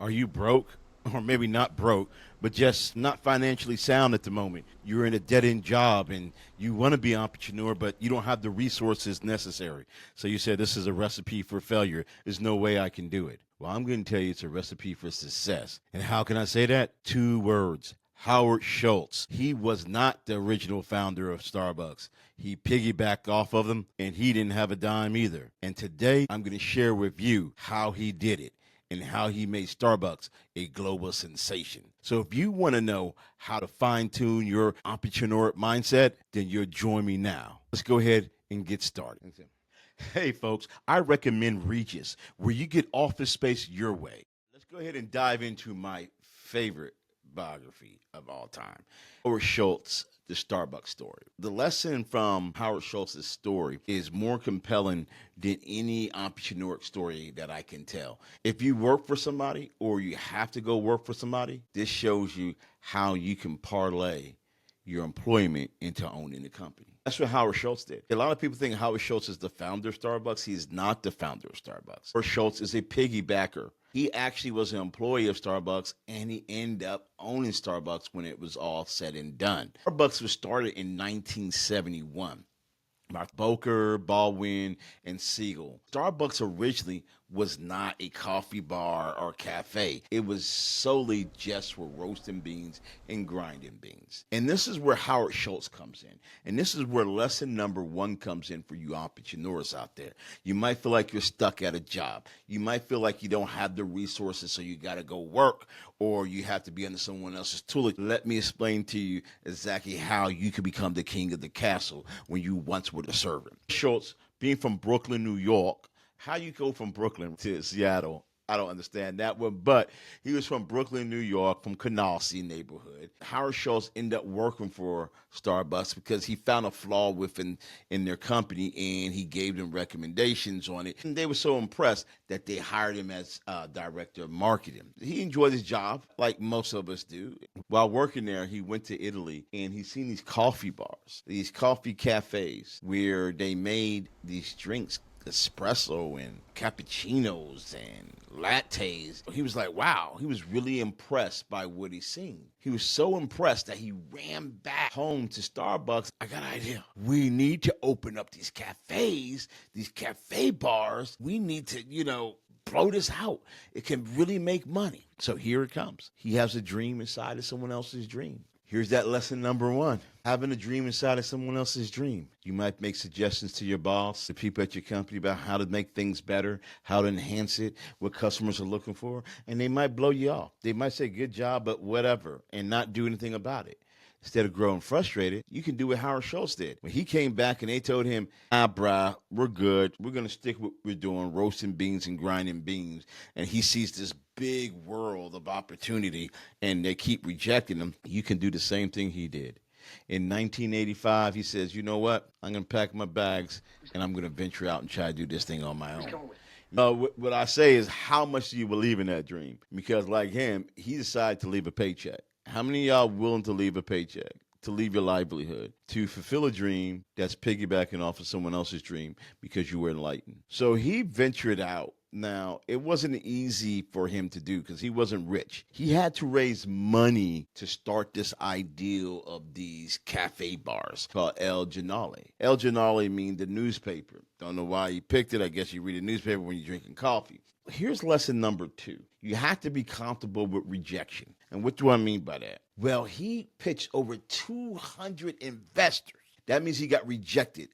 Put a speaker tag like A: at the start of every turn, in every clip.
A: Are you broke? Or maybe not broke, but just not financially sound at the moment. You're in a dead end job and you want to be an entrepreneur, but you don't have the resources necessary. So you said, this is a recipe for failure. There's no way I can do it. Well, I'm going to tell you it's a recipe for success. And how can I say that? Two words. Howard Schultz. He was not the original founder of Starbucks. He piggybacked off of them and he didn't have a dime either. And today I'm going to share with you how he did it and how he made Starbucks a global sensation. So if you want to know how to fine-tune your entrepreneur mindset, then you'll join me now. Let's go ahead and get started. Hey, folks, I recommend Regis, where you get office space your way. Let's go ahead and dive into my favorite biography of all time, Howard Schultz, the Starbucks story. The lesson from Howard Schultz's story is more compelling than any entrepreneur story that I can tell. If you work for somebody or you have to go work for somebody, this shows you how you can parlay your employment into owning the company. That's what Howard Schultz did. A lot of people think Howard Schultz is the founder of Starbucks. He is not the founder of Starbucks. Howard Schultz is a piggybacker. He actually was an employee of Starbucks, and he ended up owning Starbucks when it was all said and done. Starbucks was started in 1971 by Boker, Baldwin, and Siegel. Starbucks originally was not a coffee bar or cafe. It was solely just for roasting beans and grinding beans. And this is where Howard Schultz comes in. And this is where lesson number one comes in for you entrepreneurs out there. You might feel like you're stuck at a job. You might feel like you don't have the resources, so you got to go work, or you have to be under someone else's tutelage. Let me explain to you exactly how you can become the king of the castle when you once were the servant. Schultz, being from Brooklyn, New York, how you go from Brooklyn to Seattle, I don't understand that one, but he was from Brooklyn, New York, from Canarsie neighborhood. Howard Schultz ended up working for Starbucks because he found a flaw within in their company, and he gave them recommendations on it. And they were so impressed that they hired him as director of marketing. He enjoyed his job, like most of us do. While working there, he went to Italy, and he seen these coffee bars, these coffee cafes, where they made these drinks, espresso and cappuccinos and lattes. He was like, wow, he was really impressed by what he seen. He was so impressed that he ran back home to Starbucks. I got an idea. We need to open up these cafes, these cafe bars. We need to, blow this out. It can really make money. So here it comes. He has a dream inside of someone else's dream. Here's that lesson number one. Having a dream inside of someone else's dream. You might make suggestions to your boss, to people at your company about how to make things better, how to enhance it, what customers are looking for, and they might blow you off. They might say, good job, but whatever, and not do anything about it. Instead of growing frustrated, you can do what Howard Schultz did. When he came back and they told him, brah, we're good. We're going to stick with what we're doing, roasting beans and grinding beans. And he sees this big world of opportunity and they keep rejecting him. You can do the same thing he did. In 1985, he says, you know what? I'm going to pack my bags and I'm going to venture out and try to do this thing on my own. What I say is, how much do you believe in that dream? Because like him, he decided to leave a paycheck. How many of y'all willing to leave a paycheck, to leave your livelihood, to fulfill a dream that's piggybacking off of someone else's dream because you were enlightened? So he ventured out. Now, it wasn't easy for him to do because he wasn't rich. He had to raise money to start this ideal of these cafe bars called El Giornale. El Giornale means the newspaper. Don't know why he picked it. I guess you read a newspaper when you're drinking coffee. Here's lesson number two. You have to be comfortable with rejection. And what do I mean by that? Well, he pitched over 200 investors. That means he got rejected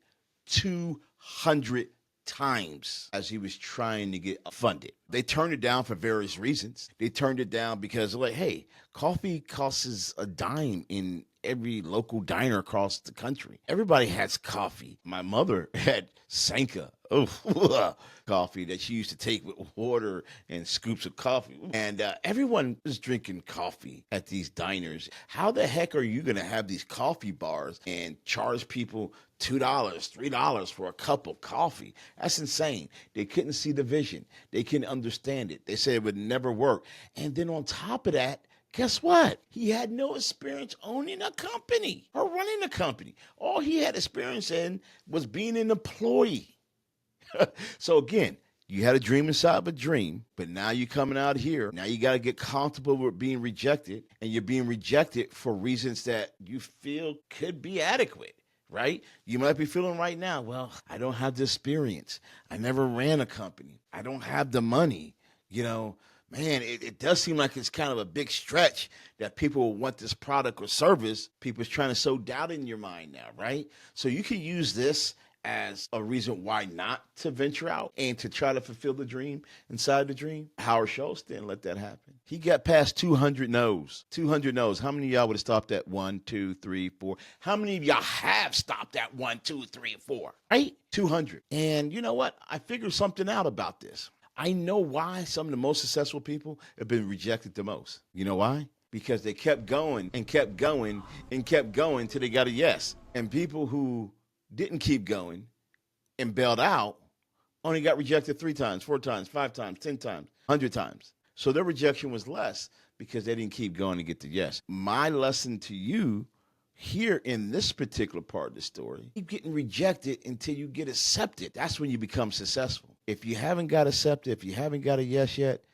A: 200 times as he was trying to get funded. They turned it down for various reasons. They turned it down because they're like, hey, coffee costs a dime in every local diner across the country. Everybody has coffee. My mother had Sanka coffee that she used to take with water and scoops of coffee. And everyone was drinking coffee at these diners. How the heck are you going to have these coffee bars and charge people $2, $3 for a cup of coffee? That's insane. They couldn't see the vision. They couldn't understand it. They said it would never work. And then on top of that, guess what? He had no experience owning a company or running a company. All he had experience in was being an employee. So again, You had a dream inside of a dream, but now you're coming out here. Now you got to get comfortable with being rejected, and you're being rejected for reasons that you feel could be adequate, right? You might be feeling right now, well, I don't have the experience. I never ran a company. I don't have the money. You know, man, it does seem like it's kind of a big stretch that people will want this product or service. People's trying to sow doubt in your mind now, right? So you can use this as a reason why not to venture out and to try to fulfill the dream inside the dream. Howard Schultz didn't let that happen. He got past 200 no's. 200 no's. How many of y'all would have stopped at 1, 2, 3, 4? How many of y'all have stopped at 1, 2, 3, 4? Right? 200. And you know what? I figured something out about this. I know why some of the most successful people have been rejected the most. You know why? Because they kept going and kept going and kept going till they got a yes. And people who didn't keep going and bailed out only got rejected 3 times, 4 times, 5 times, 10 times, 100 times. So their rejection was less because they didn't keep going to get the yes. My lesson to you here in this particular part of the story, keep getting rejected until you get accepted. That's when you become successful. If you haven't got accepted, if you haven't got a yes yet,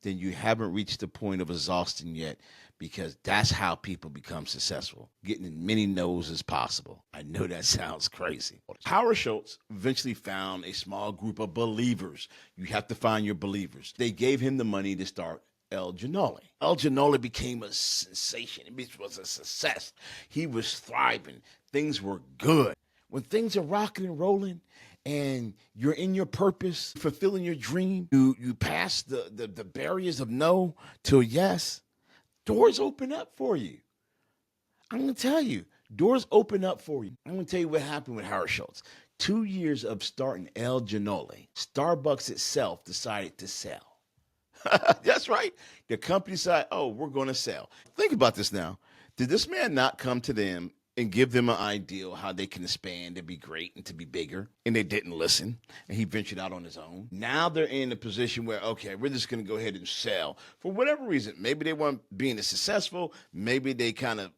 A: then you haven't reached the point of exhaustion yet, because that's how people become successful, getting as many no's as possible. I know that sounds crazy. Howard Schultz eventually found a small group of believers. You have to find your believers. They gave him the money to start El Ginoli. El Ginoli became a sensation. It was a success. He was thriving. Things were good. When things are rocking and rolling, and you're in your purpose, fulfilling your dream, you pass the barriers of no to yes, doors open up for you. I'm going to tell you, doors open up for you. I'm going to tell you what happened with Howard Schultz. 2 years of starting El Ginoli, Starbucks itself decided to sell. That's right. The company decided, oh, we're going to sell. Think about this now. Did this man not come to them and give them an idea of how they can expand and be great and to be bigger? And they didn't listen, and he ventured out on his own. Now they're in a position where, okay, we're just going to go ahead and sell for whatever reason. Maybe they weren't being as successful. Maybe they kind of,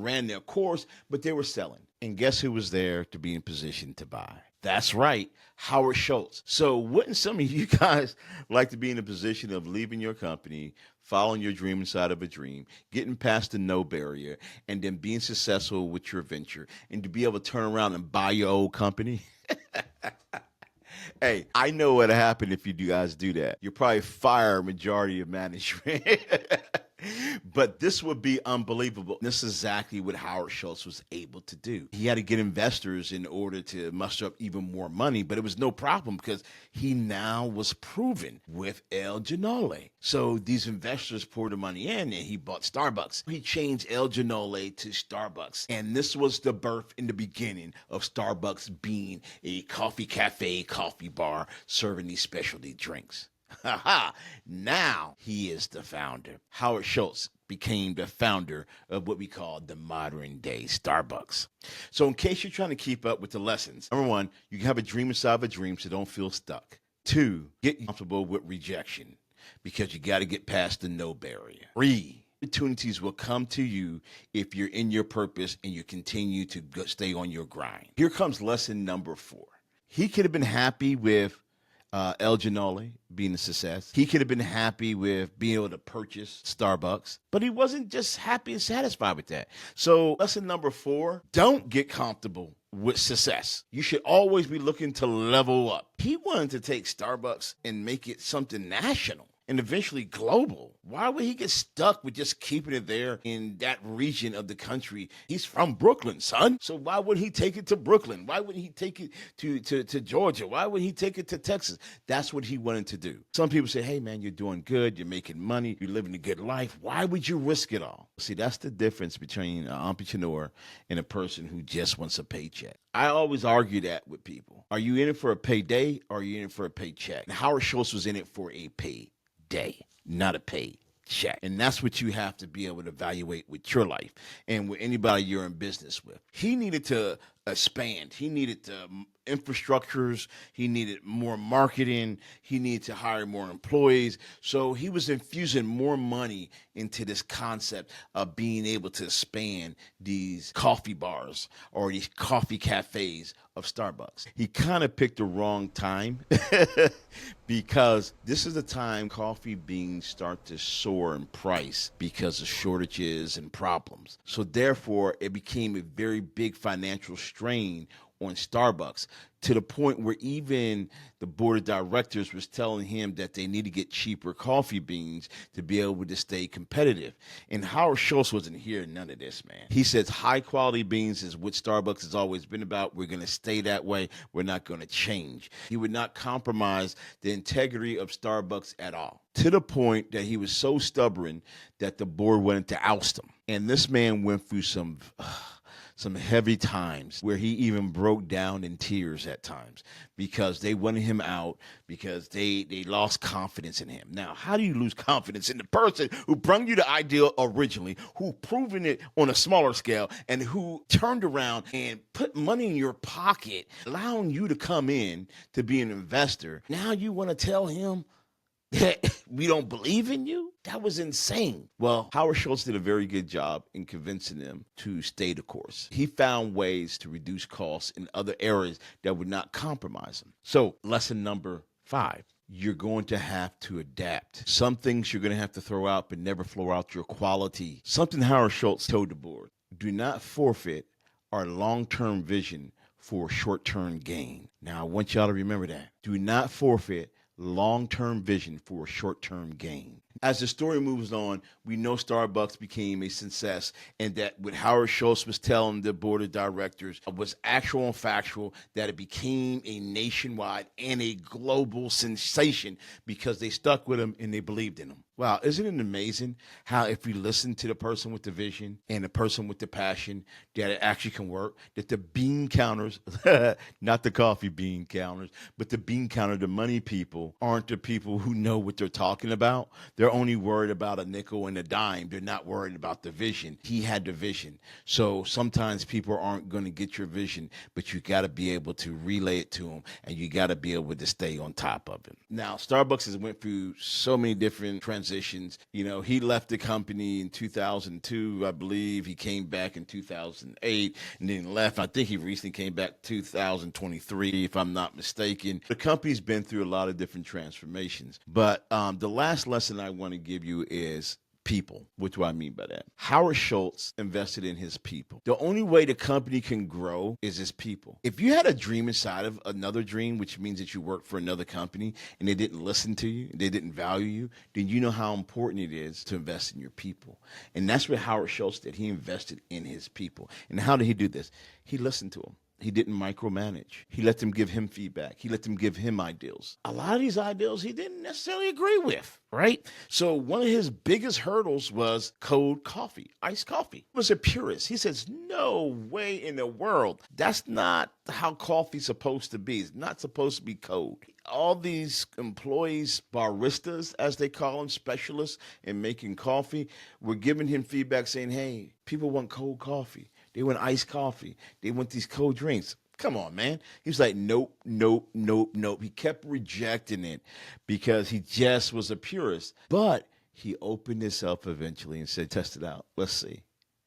A: ran their course, but they were selling. And guess who was there to be in position to buy? That's right, Howard Schultz. So wouldn't some of you guys like to be in a position of leaving your company, following your dream inside of a dream, getting past the no barrier, and then being successful with your venture, and to be able to turn around and buy your old company? Hey, I know what happened if you guys do that. You'll probably fire a majority of management. But this would be unbelievable. This is exactly what Howard Schultz was able to do. He had to get investors in order to muster up even more money, but it was no problem because he now was proven with El Ginoli. So these investors poured the money in, and he bought Starbucks. He changed El Ginoli to Starbucks. And this was the birth in the beginning of Starbucks being a coffee cafe, coffee bar, serving these specialty drinks. Now he is the founder. Howard Schultz became the founder of what we call the modern day Starbucks. So in case you're trying to keep up with the lessons, number 1, you can have a dream inside of a dream, so don't feel stuck. 2, get comfortable with rejection because you got to get past the no barrier. 3, opportunities will come to you if you're in your purpose and you continue to stay on your grind. Here comes lesson number 4. He could have been happy with El Ginoli being a success. He could have been happy with being able to purchase Starbucks, but he wasn't just happy and satisfied with that. So lesson number 4, don't get comfortable with success. You should always be looking to level up. He wanted to take Starbucks and make it something national and eventually global. Why would he get stuck with just keeping it there in that region of the country? He's from Brooklyn, son. So why wouldn't he take it to Brooklyn? Why wouldn't he take it to Georgia? Why wouldn't he take it to Texas? That's what he wanted to do. Some people say, hey, man, you're doing good. You're making money. You're living a good life. Why would you risk it all? See, that's the difference between an entrepreneur and a person who just wants a paycheck. I always argue that with people. Are you in it for a payday or are you in it for a paycheck? And Howard Schultz was in it for a payday, not a pay check. And that's what you have to be able to evaluate with your life and with anybody you're in business with. He needed to expand. He needed to infrastructures. He needed more marketing. He needed to hire more employees. So he was infusing more money into this concept of being able to expand these coffee bars or these coffee cafes of Starbucks. He kind of picked the wrong time because this is the time coffee beans start to soar in price because of shortages and problems. So therefore, it became a very big financial strain on Starbucks, to the point where even the board of directors was telling him that they need to get cheaper coffee beans to be able to stay competitive. And Howard Schultz wasn't hearing none of this, man. He says high quality beans is what Starbucks has always been about. We're going to stay that way. We're not going to change. He would not compromise the integrity of Starbucks at all, to the point that he was so stubborn that the board wanted to oust him. And this man went through some heavy times where he even broke down in tears at times because they wanted him out, because they lost confidence in him. Now, how do you lose confidence in the person who brought you the idea originally, who proven it on a smaller scale, and who turned around and put money in your pocket, allowing you to come in to be an investor? Now you want to tell him that we don't believe in you? That was insane. Well, Howard Schultz did a very good job in convincing them to stay the course. He found ways to reduce costs in other areas that would not compromise them. So, lesson number 5. You're going to have to adapt. Some things you're going to have to throw out, but never throw out your quality. Something Howard Schultz told the board: do not forfeit our long-term vision for short-term gain. Now, I want y'all to remember that. Do not forfeit long-term vision for short-term gain. As the story moves on, we know Starbucks became a success, and that what Howard Schultz was telling the board of directors was actual and factual, that it became a nationwide and a global sensation because they stuck with him and they believed in him. Wow, isn't it amazing how if we listen to the person with the vision and the person with the passion, that it actually can work, that the bean counters, not the coffee bean counters, but the bean counter, the money people, aren't the people who know what they're talking about. They're only worried about a nickel and a dime. They're not worried about the vision. He had the vision. So sometimes people aren't going to get your vision, but you got to be able to relay it to them, and you got to be able to stay on top of it. Now, Starbucks has went through so many different transitions. You know, he left the company in 2002, I believe. He came back in 2008 and then left. I think he recently came back 2023, if I'm not mistaken. The company's been through a lot of different transformations. But the last lesson I want to give you is people. What do I mean by that? Howard Schultz invested in his people. The only way the company can grow is his people. If you had a dream inside of another dream, which means that you work for another company and they didn't listen to you, they didn't value you, then you know how important it is to invest in your people. And that's what Howard Schultz did. He invested in his people. And how did he do this? He listened to them. He didn't micromanage. He let them give him feedback. He let them give him ideals. A lot of these ideals he didn't necessarily agree with, right? So one of his biggest hurdles was cold coffee, iced coffee. He was a purist. He says, no way in the world. That's not how coffee's supposed to be. It's not supposed to be cold. All these employees, baristas, as they call them, specialists in making coffee, were giving him feedback saying, hey, people want cold coffee. They want iced coffee. They want these cold drinks. Come on, man. He was like, nope, nope, nope, nope. He kept rejecting it because he just was a purist. But he opened this up eventually and said, test it out. Let's see.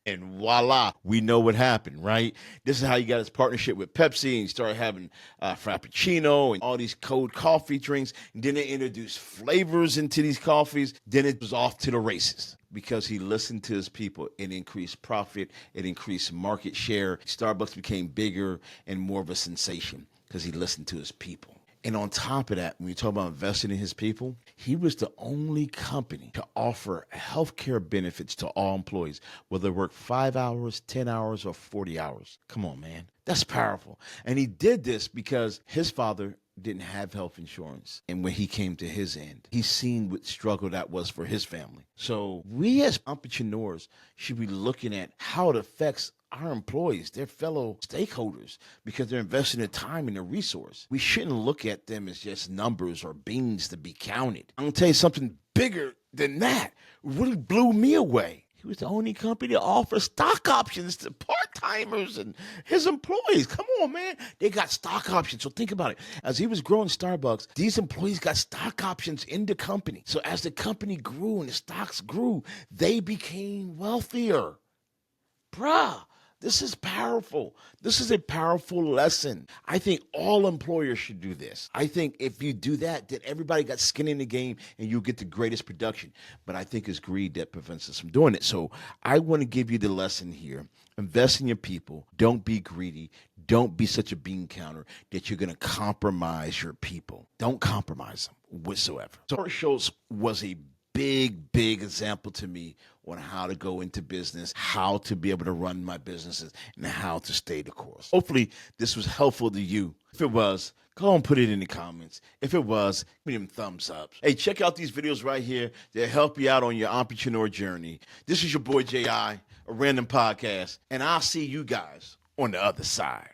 A: And voila, we know what happened, right? This is how he got his partnership with Pepsi, and he started having Frappuccino and all these cold coffee drinks. And then they introduced flavors into these coffees. Then it was off to the races because he listened to his people. It increased profit. It increased market share. Starbucks became bigger and more of a sensation because he listened to his people. And on top of that, when you talk about investing in his people, he was the only company to offer healthcare benefits to all employees, whether they work 5 hours, 10 hours, or 40 hours. Come on, man. That's powerful. And he did this because his father didn't have health insurance. And when he came to his end, he seen what struggle that was for his family. So we as entrepreneurs should be looking at how it affects our employees, their fellow stakeholders, because they're investing their time and their resource. We shouldn't look at them as just numbers or beans to be counted. I'm going to tell you something bigger than that. It really blew me away. He was the only company that offered stock options to part-timers and his employees. Come on, man. They got stock options. So think about it. As he was growing Starbucks, these employees got stock options in the company. So as the company grew and the stocks grew, they became wealthier. Bruh, this is powerful. This is a powerful lesson. I think all employers should do this. I think if you do that, then everybody got skin in the game and you'll get the greatest production. But I think it's greed that prevents us from doing it. So I want to give you the lesson here. Invest in your people. Don't be greedy. Don't be such a bean counter that you're going to compromise your people. Don't compromise them whatsoever. So Howard Schultz was a big example to me on how to go into business, how to be able to run my businesses, and how to stay the course. Hopefully, this was helpful to you. If it was, go and put it in the comments. If it was, give me them thumbs up. Hey, check out these videos right here. They'll help you out on your entrepreneur journey. This is your boy J.I., a random podcast, and I'll see you guys on the other side.